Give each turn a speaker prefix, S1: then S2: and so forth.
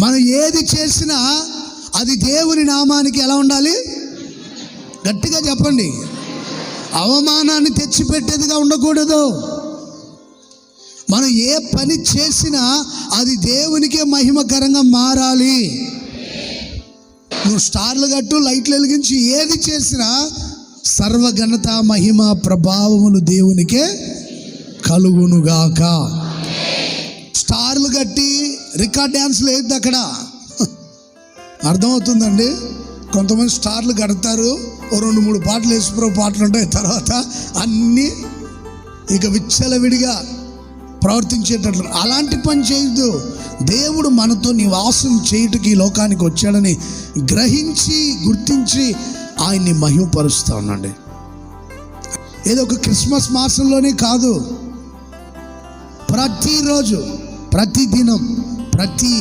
S1: మనం ఏది చేసినా అది దేవుని నామానికి ఎలా ఉండాలి? గట్టిగా చెప్పండి. అవమానాన్ని తెచ్చిపెట్టేదిగా ఉండకూడదు. మనం ఏ పని చేసినా అది దేవునికే మహిమకరంగా మారాలి. నువ్వు స్టార్లు కట్టు, లైట్లు వెలిగించి ఏది చేసినా సర్వఘనత మహిమ ప్రభావములు దేవునికే కలుగునుగాక. స్టార్లు కట్టి రికార్డ్ డ్యాన్స్లు వేయద్దు అక్కడ. అర్థమవుతుందండి? కొంతమంది స్టార్లు కడతారు, ఓ 2-3 పాటలు యేసుప్రభు పాటలు ఉంటాయి, తర్వాత అన్నీ ఇక విచ్చలవిడిగా ప్రవర్తించేటట్లు. అలాంటి పని చేయొద్దు. దేవుడు మనతో నివాసం చేయుటకి ఈ లోకానికి వచ్చాడని గ్రహించి గుర్తించి ఆయన్ని మహిమపరుస్తూ ఉండండి. ఏదో ఒక క్రిస్మస్ మాసంలోనే కాదు, ప్రతిరోజు, ప్రతి దినం, ప్రతి